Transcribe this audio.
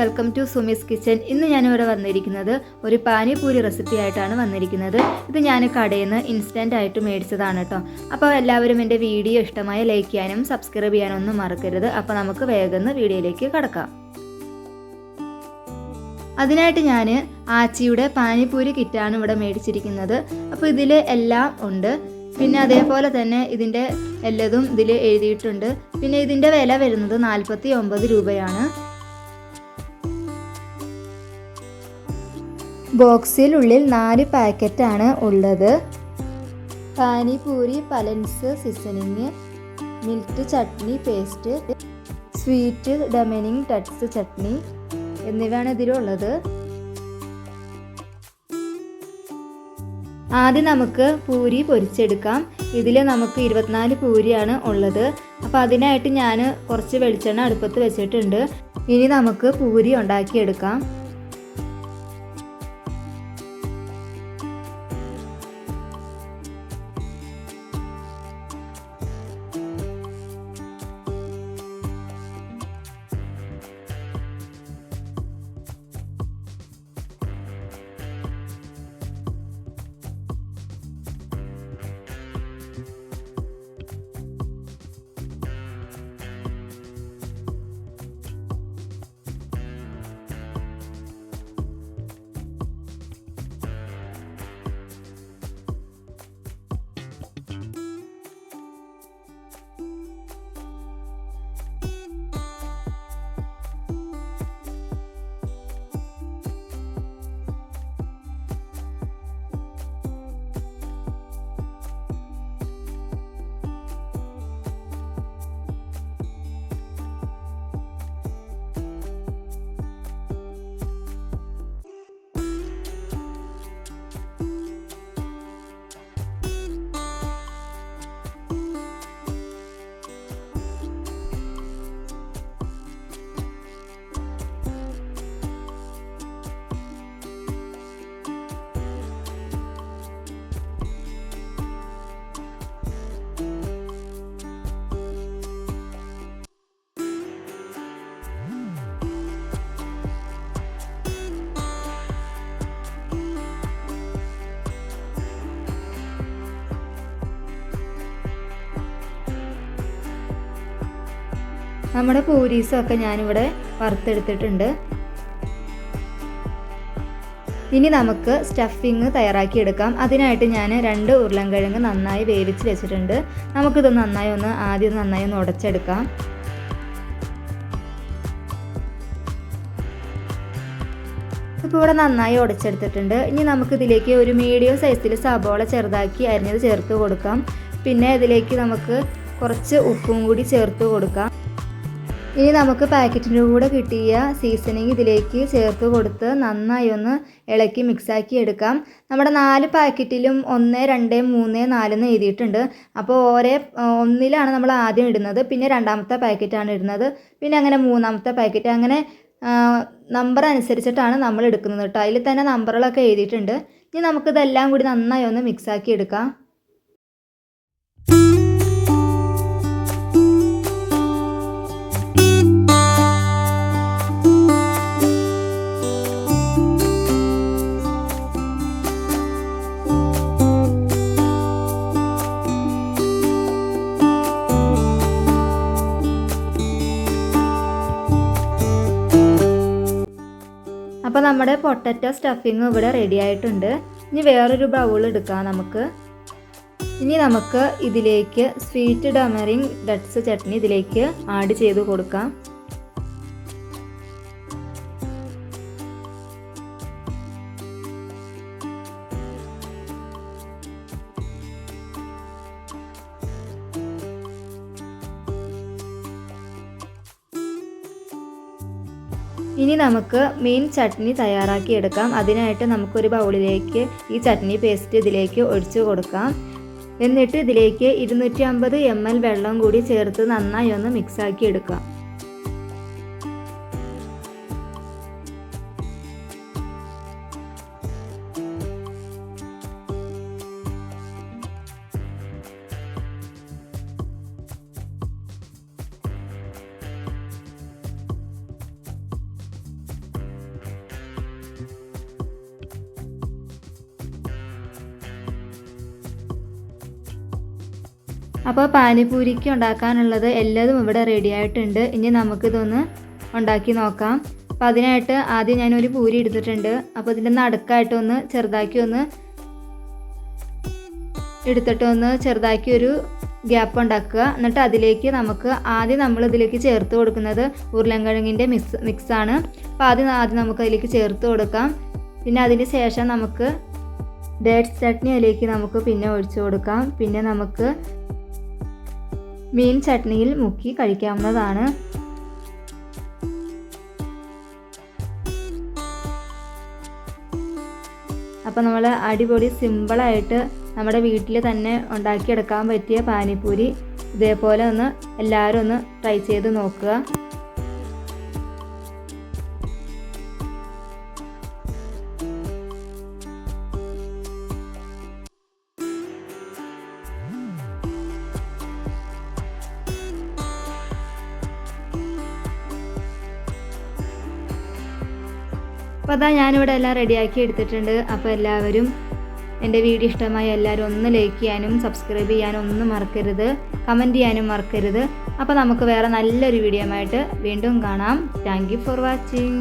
Welcome to Sumi's kitchen. ഇന്ന് ഞാനിവിടെ വന്നിരിക്കുന്നത് ഒരു പാനിപൂരി റെസിപ്പി ആയിട്ടാണ് വന്നിരിക്കുന്നത്. ഇത് ഞാൻ കടയിൽ നിന്ന് ഇൻസ്റ്റൻ്റ് ആയിട്ട് മേടിച്ചതാണ് കേട്ടോ. അപ്പോൾ എല്ലാവരും എൻ്റെ വീഡിയോ ഇഷ്ടമായി ലൈക്ക് ചെയ്യാനും സബ്സ്ക്രൈബ് ചെയ്യാനും ഒന്നും മറക്കരുത്. അപ്പോൾ നമുക്ക് വേഗം വീഡിയോയിലേക്ക് കടക്കാം. അതിനായിട്ട് ഞാൻ ആച്ചിയുടെ പാനിപൂരി കിറ്റാണ് ഇവിടെ മേടിച്ചിരിക്കുന്നത്. അപ്പോൾ ഇതിൽ എല്ലാം ഉണ്ട്. പിന്നെ അതേപോലെ തന്നെ ഇതിൻ്റെ എല്ലതും ഇതിൽ എഴുതിയിട്ടുണ്ട്. പിന്നെ ഇതിൻ്റെ വില വരുന്നത് 49 രൂപയാണ്. ബോക്സിനുള്ളിൽ 4 പാക്കറ്റാണ് ഉള്ളത്. പാനിപൂരി പലൻസ് seasoning, mint chutney paste, sweet ഡമനിങ് ടട്സ് ചട്നി എന്നിവയാണ് ഇതിലുള്ളത്. ആദ്യം നമുക്ക് പൂരി പൊരിച്ചെടുക്കാം. ഇതിൽ നമുക്ക് 24 പൂരിയാണ് ഉള്ളത്. അപ്പോൾ അതിനായിട്ട് ഞാൻ കുറച്ച് വെളിച്ചെണ്ണ അടുപ്പത്ത് വെച്ചിട്ടുണ്ട്. ഇനി നമുക്ക് പൂരി ഉണ്ടാക്കിയെടുക്കാം. നമ്മുടെ പൂരീസൊക്കെ ഞാനിവിടെ വറുത്തെടുത്തിട്ടുണ്ട്. ഇനി നമുക്ക് സ്റ്റഫിങ് തയ്യാറാക്കിയെടുക്കാം. അതിനായിട്ട് ഞാൻ 2 ഉരുളൻകിഴങ്ങ് നന്നായി വേവിച്ച് വെച്ചിട്ടുണ്ട്. നമുക്കിത് ആദ്യം നന്നായി ഒന്ന് ഉടച്ചെടുക്കാം. ഇപ്പോൾ ഇവിടെ നന്നായി ഉടച്ചെടുത്തിട്ടുണ്ട്. ഇനി നമുക്കിതിലേക്ക് ഒരു മീഡിയം സൈസിൽ സബോള ചെറുതാക്കി അരിഞ്ഞത് ചേർത്ത് കൊടുക്കാം. പിന്നെ ഇതിലേക്ക് നമുക്ക് കുറച്ച് ഉപ്പും കൂടി ചേർത്ത് കൊടുക്കാം. ഇനി നമുക്ക് പാക്കറ്റിൻ്റെ കൂടെ കിട്ടിയ സീസണിങ് ഇതിലേക്ക് ചേർത്ത് കൊടുത്ത് നന്നായി ഒന്ന് ഇളക്കി മിക്സാക്കി എടുക്കാം. നമ്മുടെ 4 പാക്കറ്റിലും 1, 2, 3, 4 എന്ന് എഴുതിയിട്ടുണ്ട്. അപ്പോൾ ഒന്നിലാണ് നമ്മൾ ആദ്യം ഇടുന്നത്, പിന്നെ 2ാമത്തെ പാക്കറ്റാണ് ഇടുന്നത്, പിന്നെ അങ്ങനെ 3ാമത്തെ പാക്കറ്റ്, അങ്ങനെ നമ്പർ അനുസരിച്ചിട്ടാണ് നമ്മൾ എടുക്കുന്നത് കേട്ടോ. അതിൽ തന്നെ നമ്പറുകളൊക്കെ എഴുതിയിട്ടുണ്ട്. ഇനി നമുക്കിതെല്ലാം കൂടി നന്നായി ഒന്ന് മിക്സാക്കി എടുക്കാം. അപ്പോൾ നമ്മുടെ പൊട്ടറ്റോ സ്റ്റഫിങ് ഇവിടെ റെഡി ആയിട്ടുണ്ട്. ഇനി വേറൊരു ബൗൾ എടുക്കാം നമുക്ക്. ഇനി നമുക്ക് ഇതിലേക്ക് സ്വീറ്റ് ഡമറിങ് ടട്സ് ചട്നി ഇതിലേക്ക് ആഡ് ചെയ്ത് കൊടുക്കാം. ഇനി നമുക്ക് മെയിൻ ചട്നി തയ്യാറാക്കിയെടുക്കാം. അതിനായിട്ട് നമുക്കൊരു ബൗളിലേക്ക് ഈ ചട്നി പേസ്റ്റ് ഇതിലേക്ക് ഒഴിച്ചു കൊടുക്കാം. എന്നിട്ട് ഇതിലേക്ക് 250 ml വെള്ളം കൂടി ചേർത്ത് നന്നായി ഒന്ന് മിക്സാക്കി എടുക്കാം. അപ്പോൾ പാനിപൂരിക്ക് ഉണ്ടാക്കാനുള്ളത് എല്ലാതും ഇവിടെ റെഡി ആയിട്ടുണ്ട്. ഇനി നമുക്കിതൊന്ന് ഉണ്ടാക്കി നോക്കാം. അപ്പോൾ അതിനായിട്ട് ആദ്യം ഞാനൊരു പൂരി എടുത്തിട്ടുണ്ട്. അപ്പോൾ ഇതിൻ്റെ നടുക്കായിട്ടൊന്ന് ചെറുതാക്കി ഒന്ന് എടുത്തിട്ട് ഒന്ന് ചെറുതാക്കി ഒരു ഗ്യാപ്പ് ഉണ്ടാക്കുക. എന്നിട്ട് അതിലേക്ക് നമുക്ക് ആദ്യം നമ്മൾ ഇതിലേക്ക് ചേർത്ത് കൊടുക്കുന്നത് ഉരുളൻകിഴങ്ങിൻ്റെ മിക്സാണ്. അപ്പോൾ ആദ്യം നമുക്ക് അതിലേക്ക് ചേർത്ത് കൊടുക്കാം. പിന്നെ അതിന് ശേഷം നമുക്ക് ഡേറ്റ്സ് ചട്നി അതിലേക്ക് നമുക്ക് പിന്നെ ഒഴിച്ചു കൊടുക്കാം. പിന്നെ നമുക്ക് മീൻ ചട്നിയിൽ മുക്കി കഴിക്കാവുന്നതാണ്. അപ്പോൾ നമ്മൾ അടിപൊളി സിമ്പിളായിട്ട് നമ്മുടെ വീട്ടിൽ തന്നെ ഉണ്ടാക്കിയെടുക്കാൻ പറ്റിയ പാനിപൂരി ഇതേപോലെ ഒന്ന് എല്ലാവരും ഒന്ന് ട്രൈ ചെയ്ത് നോക്കുക. അപ്പോൾ അതാ ഞാനിവിടെ എല്ലാം റെഡിയാക്കി എടുത്തിട്ടുണ്ട്. അപ്പോൾ എല്ലാവരും എൻ്റെ വീഡിയോ ഇഷ്ടമായി എല്ലാവരും ഒന്ന് ലൈക്ക് ചെയ്യാനും സബ്സ്ക്രൈബ് ചെയ്യാനും ഒന്നും മറക്കരുത്, കമൻറ്റ് ചെയ്യാനും മറക്കരുത്. അപ്പോൾ നമുക്ക് വേറെ നല്ലൊരു വീഡിയോ ആയിട്ട് വീണ്ടും കാണാം. Thank you for watching.